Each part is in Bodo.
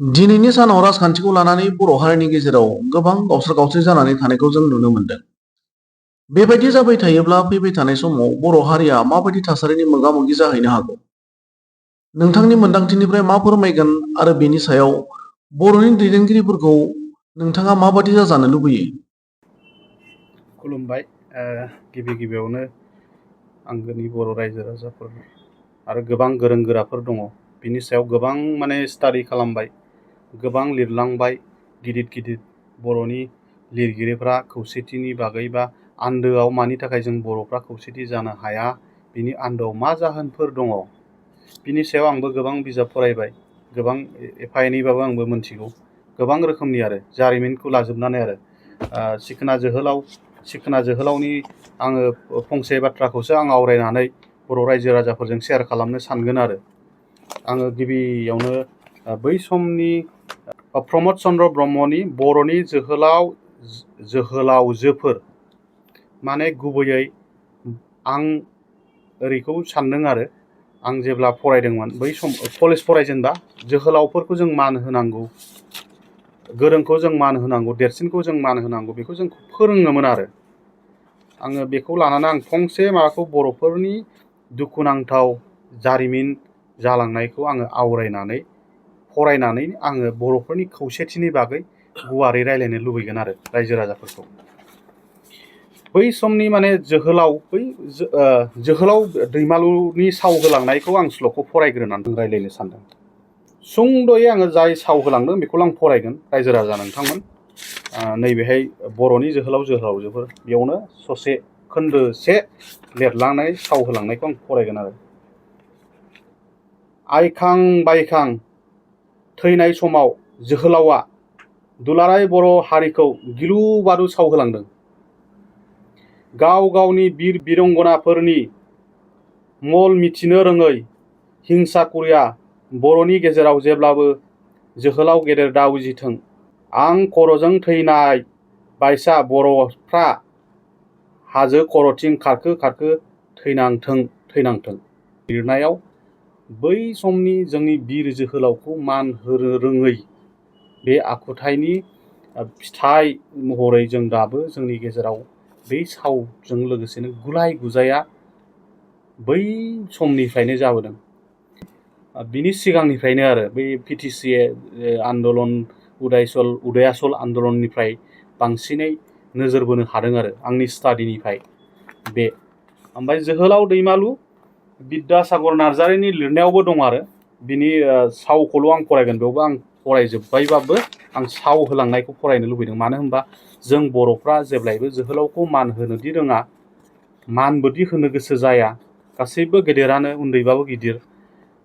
दिनैनि सानाव राजखान्थिखौ लानानै बर' हारिनि गेजेराव गोबां गावस्रा-गावस्रि जानानै थानायखौ जों नुनो मोनदों। बेबायदि जाबाय थायोब्ला फैबाय थानाय समाव बर' हारिया माबायदि थासारिनि मोगा-मोगि जाहैनो हागौ? नोंथांनि मोनदांथिनिफ्राय मा फोरमायगोन आरो बेनि सायाव बर'नि दैदेनगिरिफोरखौ नोंथाङा माबादि जाजानो लुबैयो? खुलुमबाय। गिबि गिबियावनो आंगोनि बर' रायजो राजाफोर आरो गोबां गोरों गोराफोर दङ। बिनि सायाव गोबां स्टाडि खालामबाय, गोबां लिरलांबाय। गिदिर गिदिर बर'नि लिरगिरिफ्रा खौसेथिनि बागै बा आन्दोआव मानि थाखाय जों बर'फ्रा खौसेथि जानो हाया, बिनि आन्दोआव मा जाहोनफोर दङ, बिनि सायाव आंबो गोबां बिजाब फरायबाय। गोबां एफा एनैबाबो आंबो मोनथिगौ। गोबां रोखोमनि आरो जारिमिनखौ लाजोबनानै आरो सिखोना जोहोलावनि आङो फंसे बाथ्राखौसो आं आवरायनानै बर' रायजो राजाफोरजों शेयार खालामनो सानगोन आरो। आङो गिबियावनो बै समनि प्रमद चन्द्र ब्रह्मनि बर'नि जोहोलावजोफोर, माने गुबैयै आं ओरैखौ सानदों आरो, आं जेब्ला फरायदोंमोन बै सम कलेज फरायजेनबा जोहोलावफोरखौ जों मान होनांगौ, गोरोंखौ जों मान होनांगौ, देरसिनखौ जों मान होनांगौ, बेखौ जों फोरोङोमोन आरो। आङो बेखौ लानानै आं फंसे माबाखौ बर'फोरनि दुखुनांथाव जारिमिन जालांनायखौ आङो आवरायनानै फरायनानै आङो बर'फोरनि खौसेथिनि बागै गुवारै रायलायनो लुबैगोन आरो रायजो राजाफोरखौ। बै समनि जोहोलाव दैमालुनि साव होलांनायखौ आं श्ल'खौ फरायग्रोनानै रायलायनो सानदों। सुंद'यै आङो जाय साव होलांदों बेखौल' आं फरायगोन। रायजो राजा नोंथांमोन, नैबेहाय बर'नि जोहोलावजोफोर, बेयावनो ससे खोन्दोसे लिरलांनाय साव होलांनायखौ आं फरायगोन आरो। आइखां बायखां थैनाय समाव जोहोलावा दुलाराय बर' हारिखौ गिलु बालु साव होलांदों। गाव गावनि बिर बिरंगनाफोरनि मल मिथिनो रोङै हिंसाकुरिया बर'नि गेजेराव जेब्लाबो जोहोलाव गेदेर दा उजिथों। आं खर'जों थैनाय बायसा बर'फ्रा हाजो खर'थिं खारखो खारखो थैनांथों। लिरनायाव बै समनि जोंनि बिर जोहोलावखौ मान होनो रोङै बे आखुथायनि फिथाइ महरै जों दाबो जोंनि गेजेराव बै सावजों लोगोसेनो गुलाय गुजाया बै समनिफ्रायनो जाबोदों। बिनि सिगांनिफ्रायनो आरो बै पिटिसि आन्दलन, उदयासल आन्दलननिफ्राय बांसिनै नोजोर बोनो हादों आरो आंनि स्टाडिनिफ्राय बे। ओमफ्राय जोहोलाव दैमालु बिद्यासागर नार्जारिनि लिरनायावबो दं आरो। बिनि सावखौल' आं फरायगोन। बेयावबो आं फरायजोब्बायबाबो आं साव होलांनायखौ फरायनो लुबैदों। मानो होनबा जों बर'फ्रा जेब्लायबो जोहोलावखौ मान होनोदि रोङा, मानबोदि होनो गोसो जाया, गासैबो गेदेरानो उन्दैबाबो गिदिर,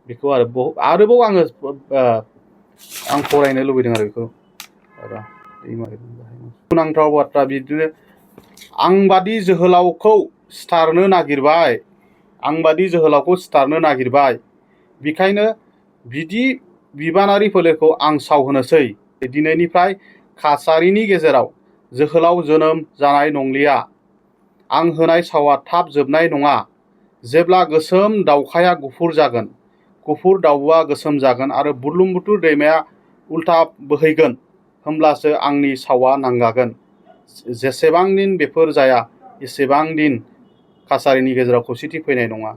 बेखौ आरोबाव आङो आं फरायनो लुबैदों आरो बेखौ। दुखुनांथाव बाथ्रा बिदिनो आंबादि जोहोलावखौ सिथारनो नागिरबाय, बेखायनो बिदि बिबानारि फोलेरखौ आं सावहोनोसै। दिनैनिफ्राय काछारिनि गेजेराव जोहोलाव जोनोम जानाय नंलिया। आं होनाय सावा थाब जोबनाय नङा। जेब्ला गोसोम दाउखाया गुफुर जागोन, गुफुर दाउआ गोसोम जागोन आरो बुरलुंबुथुर दैमाया उल्था बोहैगोन, होमब्लासो आंनि सावा नांगागोन। जेसेबां दिन बेफोर जाया एसेबां दिन काछारिनि गेजेराव खौसेथि फैनाय नङा।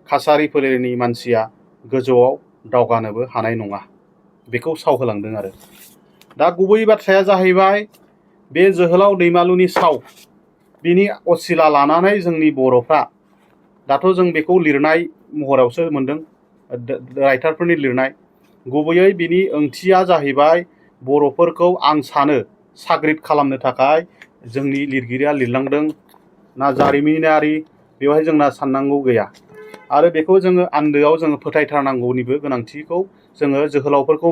काछारि फोलेरनि मानसिया गोजौआव दावगानोबो हानाय नङा। बेखौ साव होलांदों आरो। दा गुबै बाथ्राया जाहैबाय बे जोहोलाव दैमालुनि साव, बिनि असिला लानानै जोंनि बर'फ्रा, दाथ' जों बेखौ लिरनाय महरावसो मोनदों, राइटारफोरनि लिरनाय। गुबैयै बिनि ओंथिया जाहैबाय बर'फोरखौ आं सानो साग्रिद खालामनो थाखाय जोंनि लिरगिरिया लिरलांदों ना जारिमिनारि, बेवहाय जोंना साननांगौ गैया। आरो बेखौ जोङो आन्दोआव जोङो फोथायथारनांगौनिबो गोनांथिखौ जोङो जोहोलावफोरखौ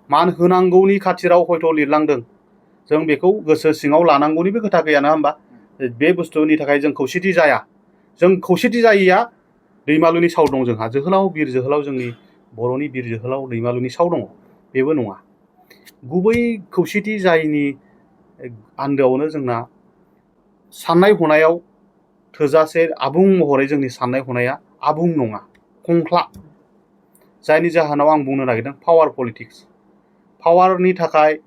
मान होनांगौनि खाथिराव हयथ' लिरलांदों। जों बेखौ गोसो सिङाव लानांगौनिबो खोथा गैया, नङा होमबा? बे बुस्थुनि थाखाय जों खौसेथि जाया। जों खौसेथि जायैया दैमालुनि साव दं जोंहा। बिर जोहोलाव जोंनि बर'नि बिर जोहोलाव दैमालुनि साव दङ, बेबो नङा। गुबै खौसेथि जायैनि आन्दोआवनो जोंना साननाय हनायाव थोजासे आबुं महरै जोंनि साननाय हनाया आबुं नङा, खंख्ला। जायनि जाहोनाव आं बुंनो नागिरदों पावार पलिटिक्स। पावारनि थाखाय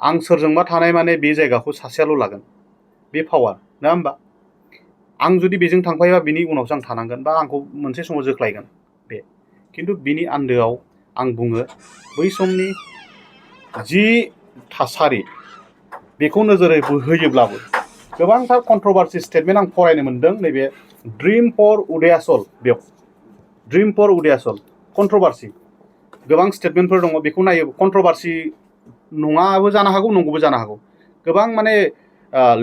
आं सोरजोंबा थानाय माने बे जायगाखौ सासेयाल' लागोन, बे पावार नङा होमबा? आं जुदि बेजों थांफायोबा बिनि उनावसो आं थानांगोन बा आंखौ मोनसे समाव जोख्लायगोन बे। खिन्थु बिनि आन्दोआव आं बुङो बै समनि जि थासारि बेखौ नोजोर होयोब्लाबो गोबांथार कन्ट्रभार्सि स्टेटमेन्ट आं फरायनो मोनदों नैबे ड्रिम फर उदयाचल, बेयाव ड्रिम फर उदयाचल कन्ट्रभार्सि गोबां स्टेटमेन्टफोर दङ। बेखौ नायोब्ला कन्ट्रभार्सि नङाबो जानो हागौ, नंगौबो जानो हागौ। गोबां माने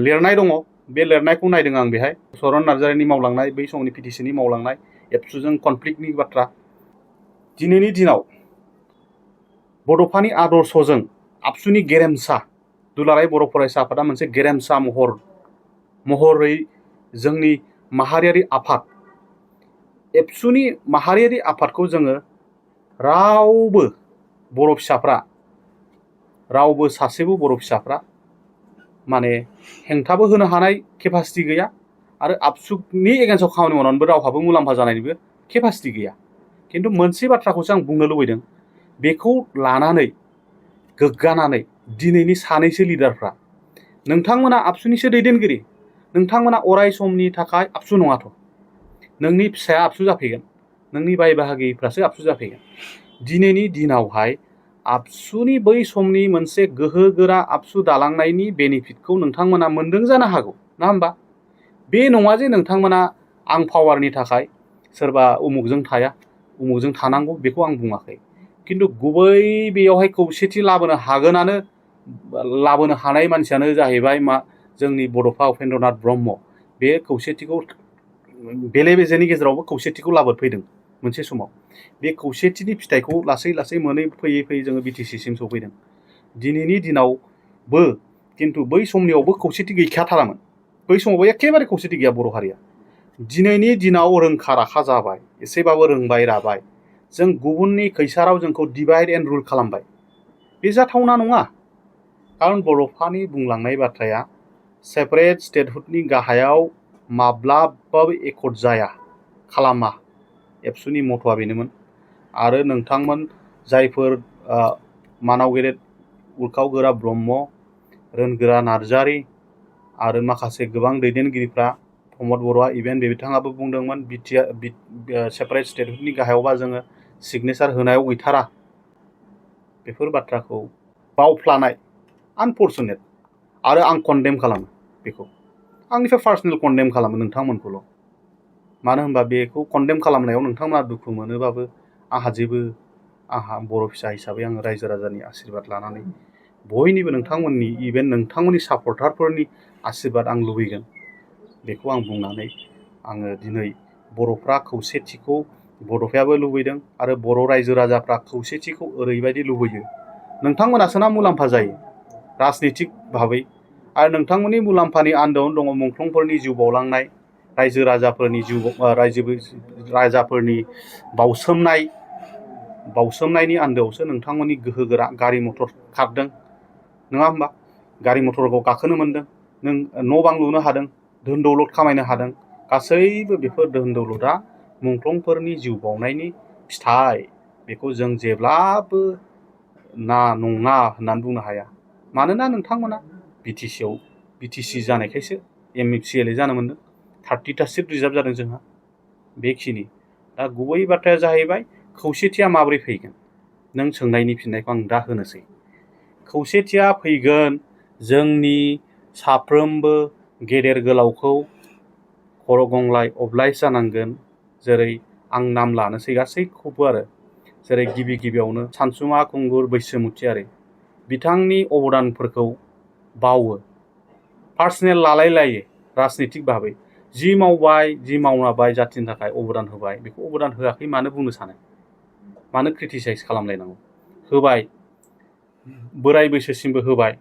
लिरनाय दङ। बे लिरनायखौ नायदों आं बेहाय बर'न नार्जारिनि मावलांनाय बै समनि पिटिसिनि मावलांनाय एबसुजों कनफ्लिक्टनि बाथ्रा। दिनैनि दिनाव बड'फानि आदर्शजों आबसुनि गेरेमसा दुलाराय बर' फरायसा आफादा मोनसे गेरेमसा महरै जोंनि माहारियारि आफाद एबसुनि माहारियारि आफादखौ जोङो रावबो सासेबो बर' फिसाफ्रा माने हेंथाबो होनो हानाय केपासिटि गैया आरो आबसुनि एगेन्स्टआव खामानि मावनानैबो रावहाबो मुलाम्फा जानायनिबो केपासिटि गैया। खिन्थु मोनसे बाथ्राखौसो आं बुंनो लुबैदों, बेखौ लानानै गोग्गानानै दिनैनि सानैसो लिडारफ्रा, नोंथांमोना आबसुनिसो दैदेनगिरि, नोंथांमोना अराय समनि थाखाय आबसु नङाथ', नोंनि फिसाया आबसु जाफैगोन, नोंनि बाय बाहागिफ्रासो आबसु जाफैगोन। दिनैनि दिनावहाय आबसुनि बै समनि मोनसे गोहोगोरा आबसु दालांनायनि बेनिफिटखौ नोंथांमोना मोनदों जानो हागौ, नङा होमबा? बे नङा जे नोंथांमोना आं पावारनि थाखाय सोरबा उमुकजों थाया, उमुकजों थानांगौ, बेखौ आं बुङाखै। खिन्थु गुबै बेयावहाय खौसेथि लाबोनो हानाय मानसियानो जाहैबाय जोंनि बड'फा उपेन्द्रनाथ ब्रह्म। बे खौसेथिखौ बेले बेजेनि गेजेरावबो खौसेथिखौ लाबोफैदों मोनसे समाव। बे खौसेथिनि फिथाइखौ लासै लासै फैयै जोङो बिटिसिसिम सफैदों। दिनैनि दिनावबो खिन्थु बै समनियावबो खौसेथि गैखाथारामोन। बै समावबो एखेबारे खौसेथि गैया बर' हारिया। दिनैनि दिनाव रोंखा राखा जाबाय, एसेबाबो रोंबाय राबाय। जों गुबुननि खैसाराव जोंखौ डिभाइड एन्ड रुल खालामबाय। बे जाथावना नङा। खारन बड'फानि बुंलांनाय बाथ्राया सेपारेट स्टेटहुडनि गाहायाव माब्लाबाबो एकर्ड जाया, खालामा। एबसुनि मथ'आ बेनोमोन। आरो नोंथांमोन जायफोर मानाव गेदेर उरखाव गोरा ब्रह्म, रोनगोरा नार्जारि आरो माखासे गोबां दैदेनगिरिफ्रा, प्रमद बर'आ इभेन बिथाङाबो बुंदोंमोन सेपारेट स्टेटहुडनि गाहायावबा जोङो सिगनेसार होनायाव गैथारा। बेफोर बाथ्राखौ बावफ्लानाय आनफर्चुनेट। आरो आं कन्डेम खालामो बेखौ, आंनिफ्राय पार्सनेल कन्डेम खालामो नोंथांमोनखौल'। मानो होनबा बेखौ कन्डेम खालामनायाव नोंथांमोना दुखु मोनोबाबो आंहा बर' फिसा हिसाबै आङो रायजो राजानि आशीर्बाद लानानै बयनिबो नोंथांमोननि सापर्टारफोरनि आशीर्बाद आं लुबैगोन। बेखौ आं बुंनानै आङो दिनै बर'फ्रा खौसेथिखौ बड'फायाबो लुबैदों आरो बर' रायजो राजाफ्रा खौसेथिखौ ओरैबायदि लुबैयो, नोंथांमोनासोना मुलाम्फा जायो राजनितिक भाबै, आरो नोंथांमोननि मुलाम्फानि आन्दोआवनो दङ मुंख्लंफोरनि जिउ बावलांनाय, रायजो राजाफोरनि बावसोमनायनि आन्दोआवसो नोंथांमोननि गोहोगोरा गारि मथर खारदों, नङा होमबा? गारि मथरखौ गाखोनो मोनदों, नों न' बां लुनो हादों, धोन दौलत खामायनो हादों। गासैबो बेफोर धोन दौलतआ मुंख्लंफोरनि जिउ बावनायनि फिथाइ। बेखौ जों जेब्लाबो नङा होननानै बुंनो हाया। मानोना नोंथांमोना बिटिसि जानायखायसो MCLA जानो मोनदों। 30टा सिट रिजार्भ जादों जोंहा, बेखिनि। दा गुबै बाथ्राया जाहैबाय खौसेथिया माबोरै फैगोन? नों सोंनायनि फिननायखौ आं दा होनोसै। खौसेथिया फैगोन जोंनि साफ्रोमबो गेदेर गोलावखौ खर' गंग्लाय अबलाइस जानांगोन। जेरै आं नाम लानोसै गासैखौबो आरो। जेरै गिबियावनो सानसुमा खुंगुर बैसोमुथियारि, बिथांनि अबदानफोरखौ बावो, पार्सनेल लालायो राजनितिक भाबै। जि मावनाबाय जाथिनि थाखाय अबदान होबाय, बेखौ अबदान होआखै मानो बुंनो सानो? मानो क्रिटिसाइज खालामलायनांगौ? होबाय, बोराय बैसोसिमबो होबाय।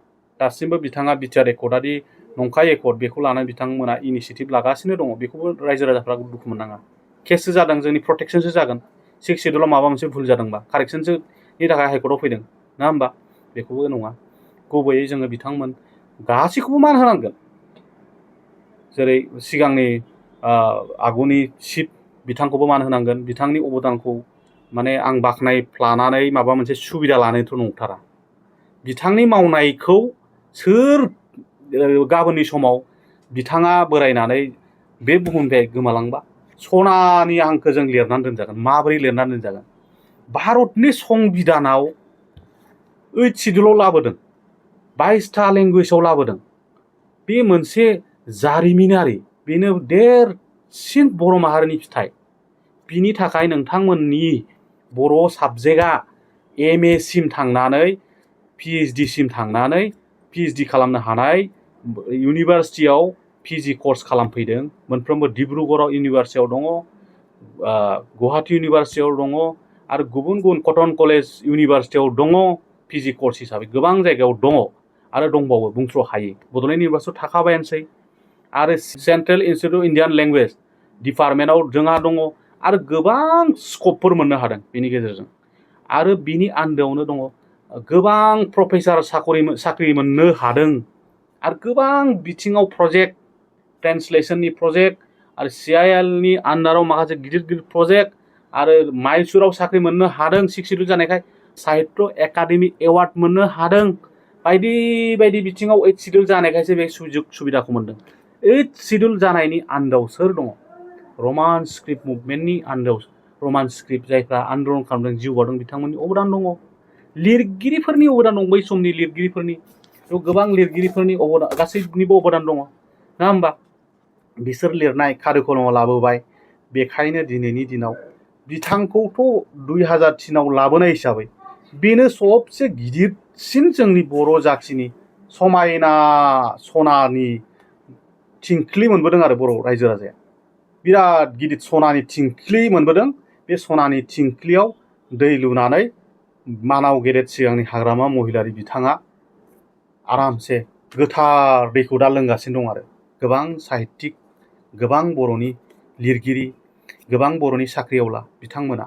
दासिमबो बिथाङा बिटिआर एकर्डआदि नंखाय एकर्ड, बेखौ लानानै बिथांमोना इनिसियेटिभ लागासिनो दङ। बेखौबो रायजो राजाफ्रा दुखु मोननाङा। केससो जादों, जोंनि प्रटेक्सनसो जागोन। 6 सिडुलाव माबा मोनसे भुल जादोंबा कारेक्सननि थाखाय हाइकर्टआव फैदों, नङा होमबा? बेखौबो नङा। गुबैयै जोङो बिथांमोन गासैखौबो मान होनांगोन। जेरै सिगांनि आगुनि चिफ बिथांखौबो मान होनांगोन। बिथांनि अबदानखौ माने आं बाख्नायफ्लानानै माबा मोनसे सुबिदा लानायथ' नंथारा। बिथांनि मावनायखौ सोर गाबोननि समाव बिथाङा बोरायनानै बे बुहुमनिफ्राय गोमालांबा सनानि हांखोजों लिरनानै दोनजागोन। माबोरै लिरनानै दोनजागोन? भारतनि संबिधानाव 8 सिडुलाव लाबोदों, 22टा लेंगुवेजाव लाबोदों। बे मोनसे जारिमिनारि, बेनो देरसिन बर' माहारिनि फिथाइ। बिनि थाखाय नोंथांमोननि बर' साबजेक्टआ MA सिम थांनानै PhD सिम थांनानै PhD खालामनो हानाय इउनिभारसिटियाव PG कर्स खालामफैदों। मोनफ्रोमबो डिब्रुगड़आव इउनिभारसिटियाव दङ, गुवाहाटी इउनिभारसिटियाव दङ, आरो गुबुन गुबुन कटन कलेज इउनिभारसिटियाव दङ PG कर्स हिसाबै। गोबां जायगायाव दङ आरो दंबावो, बुंथ्र' हायै। बड'लेण्ड इउनिभारसिटियाव थाखाबायानोसै, आरो central institute of Indian language डिपार्टमेन्टआव जोंहा दङ, आरो गोबां स्कपफोर मोननो हादों बेनि गेजेरजों। आरो बिनि आन्दोआवनो दङ गोबां प्रफेसार साख्रि मोननो हादों, आरो गोबां बिथिङाव प्रजेक्ट, ट्रेन्सलेसननि प्रजेक्ट, आरो CILनि आन्दाराव माखासे गिदिर गिदिर प्रजेक्ट, आरो माइसुराव साख्रि मोननो हादों 6 सिडुल जानायखाय, साहित्य एकाडेमि एवार्ड मोननो हादों। बायदि बायदि बिथिङाव 8 सिडुल जानायखायसो बे सुजुग सुबिदाखौ मोनदों। 8 सिडुल जानायनि आन्दोआव सोर दङ? रमान स्क्रिप्ट मुभमेन्टनि आन्दोआव, रमान स्क्रिप्ट जायफ्रा आन्दलन खालामदों, जिउ बाउदों, बिथांमोननि अबदान दङ। लिरगिरिफोरनि अबदान दं, बै समनि लिरगिरिफोरनि, गोबां लिरगिरिफोरनि अबदान, गासैनिबो अबदान दङ, नङा होमबा? बिसोर लिरनाय कारिकुलामाव लाबोबाय। बेखायनो दिनैनि दिनाव बिथांखौथ' 2003आव लाबोनाय हिसाबै बेनो सबसे गिदिरसिन जोंनि बर' जाथिनि समायना सनानि थिंख्लि मोनबोदों आरो बर' रायजो राजाया। बिराद गिदिर सनानि थिंख्लि मोनबोदों। बे सनानि थिंख्लियाव दै लुनानै मानाव गेदेर सिगांनि हाग्रामा महिलारि बिथाङा आरामसे गोथार दैखौ दा लोंगासिनो दं। आरो गोबां साहित्यिक, गोबां बर'नि लिरगिरि, गोबां बर'नि साख्रिआवला बिथांमोना।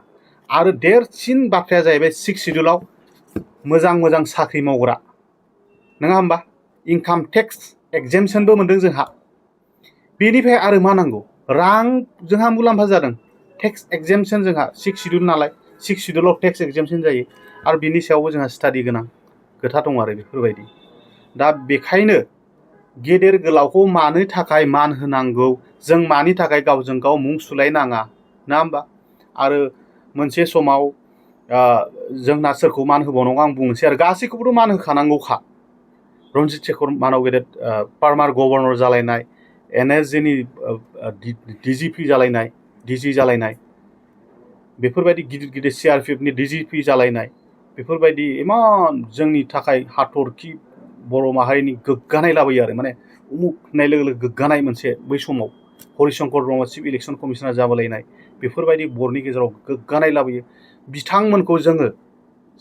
आरो देरसिन बाथ्राया जाहैबाय 6 सिडुलाव मोजां मोजां साख्रि मावग्रा, नङा होमबा? इनकाम टेक्स एक्जेम्पसनबो मोनदों जोंहा। बेनिफ्राय आरो मा नांगौ? रां जोंहा मुलाम्फा जादों। टेक्स एक्जेम्पसन जोंहा 6 सिडुल नालाय, 6 सिडुलाव टेक्स एक्जेम्पसन जायो, आरो बिनि सायावबो जोंहा स्टाडि गोनां खोथा दं आरो बेफोरबायदि। दा बेखायनो गेदेर गोलावखौ मानो थाखाय मान होनांगौ, जों मानि थाखाय गावजों गाव मुं सुलायनाङा, नङा होमबा? आरो मोनसे समाव जोंना सोरखौ मान होबावनांगौ आं बुंनोसै, आरो गासैखौबोथ' मान होखानांगौखा। रन्जित शेखर मानाव गेदेर फार्मार गभर्नर जालायनाय, NSGनि DGP जालायनाय, DG जालायनाय, बेफोरबायदि गिदिर गिदिर CRPFनि DGP जालायनाय, बेफोरबायदि इमान जोंनि थाखाय हाथरखि बर' माहारिनि गोग्गानाय लाबोयो। आरो माने उमुक होननाय लोगो लोगो गोग्गानाय मोनसे, बै समाव Harishankar Brahma chief election commissioner जाबोलायनाय, बेफोरबायदि बर'नि गेजेराव गोग्गानाय लाबोयो। बिथांमोनखौ जोङो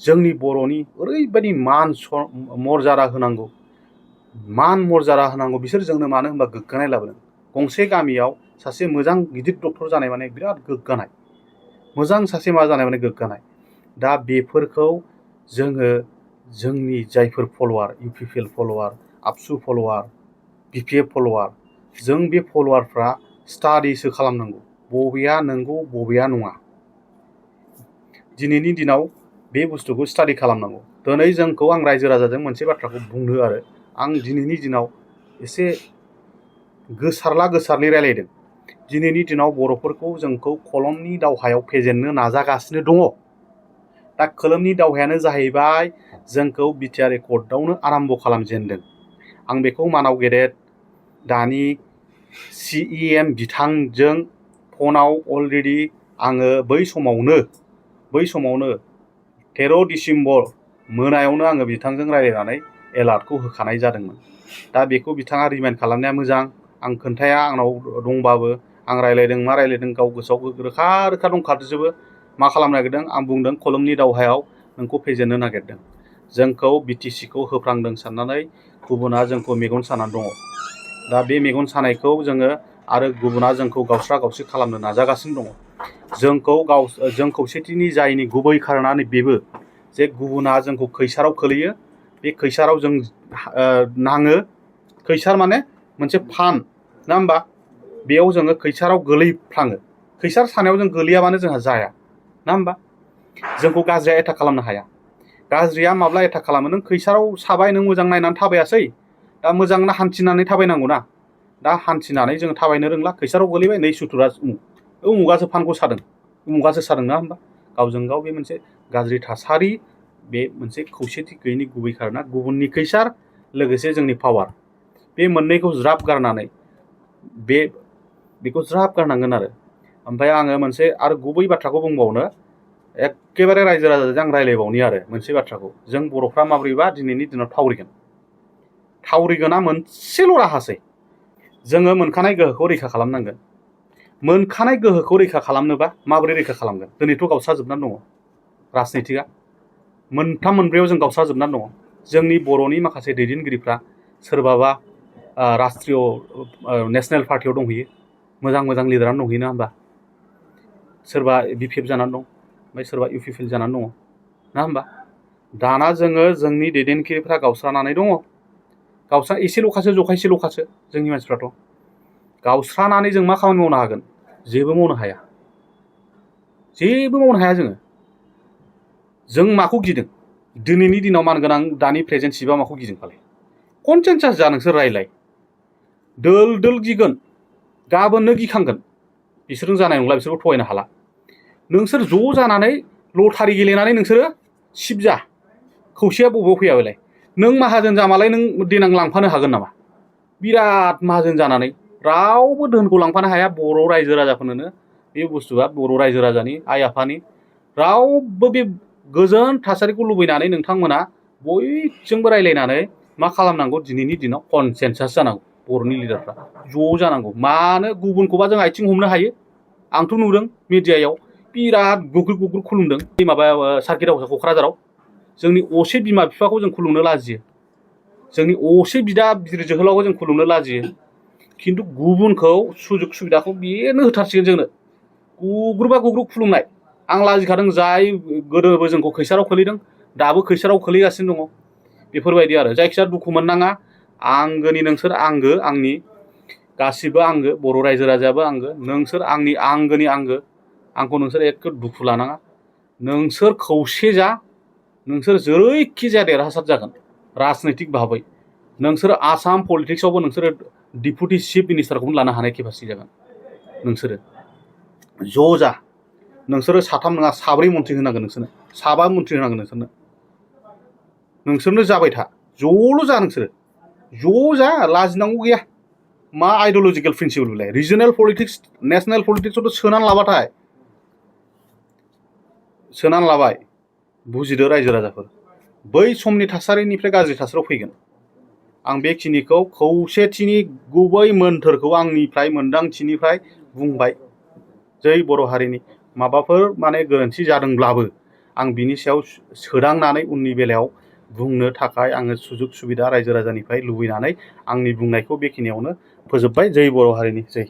जोंनि बर'नि ओरैबायदि मान मर्यादा होनांगौ, मान मर्यादा होनांगौ। बिसोर जोंनो मानो होनबा गोग्गानाय लाबोदों। गंसे गामियाव सासे मोजां गिदिर डक्टर जानाय माने बिराद गोग्गानाय, मोजां सासे मा जानाय माने गोग्गानाय। दा बेफोरखौ जोङो जोंनि जायफोर फल'वार, UPPL फल'वार, आबसु फल'वार, BPF फल'वार, जों बे फल'वारफ्रा स्टाडिसो खालामनांगौ, बबेया नंगौ बबेया नङा। दिनैनि दिनाव बे बुस्थुखौ स्टाडि खालामनांगौ। दिनै जोंखौ आं रायजो राजाजों मोनसे बाथ्राखौ बुंनो, आरो आं दिनैनि दिनाव एसे गोसारलि रायलायदों। दिनैनि दिनाव बर'फोरखौ जोंखौ खोलोमनि दावहायाव फेजेननो नाजागासिनो दङ। दा खोलोमनि दावहायानो जाहैबाय जोंखौ बिटिआर एकर्डआवनो आराम्भ खालामजेनदों। आं बेखौ मानाव गेदेर दानि CEM बिथांजों फनाव अलरेडि आङो बै समावनो 13 डिसेम्बर मोनायावनो आङो बिथांजों रायलायनानै एलार्टखौ होखानाय जादोंमोन। दा बेखौ बिथाङा रिमाइन्ड खालामनाया मोजां। आं खोन्थाया, आंनाव दंबाबो आं रायलायदों, मा रायलायदों गाव गोसोआव रोखा रोखा दंखाजोबो। मा खालामनो नागिरदों? आं बुंदों खोलोमनि दावहायाव नोंखौ फेजेननो नागिरदों, जोंखौ BTCखौ होफ्रांदों साननानै गुबुना जोंखौ मेगन सानानै दङ। दा बे मेगन सानायखौ जोङो, आरो गुबुना जोंखौ गावस्रा गावस्रि खालामनो नाजागासिनो दङ। जों खौसेथिनि जायनि गुबै खारनानो बेबो जे गुबुना जोंखौ खैसाराव खोलैयो। बे खैसाराव जों नाङो। खैसार माने मोनसे फान, नङा होमबा? बेयाव जोङो खैसाराव गोलैफ्लाङो। खैसार सानायाव जों गोलैयाबानो जोंहा जाया, नङा होमबा? जोंखौ गाज्रिया एटाक खालामनो हाया। गाज्रिया माब्ला एटाक खालामो, नों खैसाराव साबाय, नों मोजां नायनानै थाबायासै, दा मोजां हान्थिनानै थाबायनांगौ ना, दा हान्थिनानै जों थाबायनो रोंला, खैसाराव गोलैबाय, नै सुथुरा उमुगासो फानखौ सादों, उमुगासो सादों ना होमबा? गावजों गाव बे मोनसे गाज्रि थासारि, बे मोनसे खौसेथि गैयैनि गुबै खारना गुबुननि खैसार लोगोसे जोंनि पावार, बे मोननैखौ ज्राब गारनानै बेखौ ज्राब गारनांगोन आरो। ओमफ्राय आङो मोनसे आरो गुबै बाथ्राखौ बुंबावनो, एखेबारे रायजो राजाजों आं रायज्लायबावनि आरो मोनसे बाथ्राखौ, जों बर'फ्रा माबोरैबा दिनैनि दिनाव थावरिगोना मोनसेल' राहासै, जोङो मोनखानाय गोहोखौ रैखा खालामनांगोन। मोनखानाय गोहोखौ रैखा खालामनोबा माबोरै रैखा खालामगोन? दिनैथ' गावस्राजोबनानै दङ राजनितिकआ, मोनथाम मोनब्रैयाव जों गावस्राजोबनानै दङ। जोंनि बर'नि माखासे दैदेनगिरिफ्रा सोरबाबा राष्ट्रिय नेसनेल पार्टियाव दंहैयो, मोजां मोजां लिडारानो दंहैयो ना होमबा? सोरबा बिपिएफ जानानै दं, ओमफ्राय सोरबा इउपिपिएल जानानै दङ ना होमबा? दाना जोंनि दैदेनगिरिफ्रा गावस्रानानै दङ। एसेल'खासो, जखायसेल'खासो जोंनि मानसिफ्राथ'। गावस्रानानै जों मा खामानि मावनो हागोन? जेबो मावनो हाया, जेबो मावनो हाया जोङो। जों माखौ गिदों? दिनैनि दिनाव मानगोनां दानि प्रेजेन्ट सिबा माखौ गिदों फालाय? कनसेन्सास जा, नोंसोर रायलाय, दोल दोल गिगोन, गाबोननो गिखांगोन, बिसोरजों जानाय नंला, बिसोरखौ थगायनो हाला। नोंसोर ज' जानानै लटारि गेलेनानै नोंसोरो सिब जा, खौसेया बबेयाव फैया बेलाय? नों माहाजोन जामालाय नों देनां लांफानो हागोन नामा? बिराद माहाजोन जानानै रावबो धोनखौ लांफानो हाया। बर' रायजो राजाफोरनोनो बे बुस्थुआ, बर' रायजो राजानि आइ आफानि रावबो बे गोजोन थासारिखौ लुबैनानै नोंथांमोना बयजोंबो रायलायनानै मा खालामनांगौ? दिनैनि दिनाव कनसेन्सास जानांगौ, बर'नि लिडारफ्रा ज' जानांगौ। मानो गुबुनखौबा जों आथिं हमनो हायो, आंथ' नुदों मिडियायाव बिराद गुग्रुब गुग्रुब खुलुमदों माबा सार्किट हाउसआव क'क्राझाराव। जोंनि असे बिमा बिफाखौ जों खुलुमनो लाजियो, जोंनि असे बिदा बिदिर जोहोलावखौ जों खुलुमनो लाजियो, खिन्थु गुबुनखौ सुजुग सुबिदाखौ बेनो होथारसिगोन जोंनो। गुग्रुबा गुग्रुब खुलुमनाय, आं लाजिखादों। जाय गोदोबो जोंखौ खैसाराव खोलैदों, दाबो खैसाराव खोलैगासिनो दङ, बेफोरबायदि आरो। जायखिजाया दुखु मोननाङा, आंगोनि नोंसोर आंगो, आंनि गासिबो आंगो, बर' रायजो राजायाबो आंगो, नोंसोर आंनि आंगोनि आंगो। आंखौ नोंसोर एखे दुखु लानाङा, नोंसोर खौसे जा, नोंसोर जेरैखि जाया देरहासार जागोन राजनैतिक भाबै। नोंसोर आसाम पलिटिक्सआवबो नोंसोरो डिपुटि चिफ मिनिस्टारखौनो लानो हानाय केपासिटि जागोन। नोंसोरो ज' जा, नोंसोरो साथाम नङा साब्रै मन्थ्रि होनांगोन, नोंसोरनो 7 मन्थ्रि होनांगोन, नोंसोरनो जाबाय था, ज'ल' जा, नोंसोरो ज' जा, लाजिनांगौ गैया। मा आइडियलजिकेल प्रिन्सिपल बेलाय? रिजनेल पलिटिक्स, नेसनेल पलिटिक्सआवथ' सोनानै लाबाथाय सोनानै लाबाय, बुजिदो रायजो राजाफोर, बै समनि थासारिनिफ्राय गाज्रि थासारियाव फैगोन। आं बेखिनिखौ खौसेथिनि गुबै मोन्थोरखौ आंनिफ्राय मोन्दांथिनिफ्राय बुंबाय। जै बर' हारिनि माबाफोर माने गोरोन्थि जादोंब्लाबो आं बिनि सायाव सोदांनानै उननि बेलायाव बुंनो थाखाय आङो सुजुग सुबिदा रायजो राजानिफ्राय लुबैनानै आंनि बुंनायखौ बेखिनियावनो फोजोबबाय। जै बर' हारिनि जै।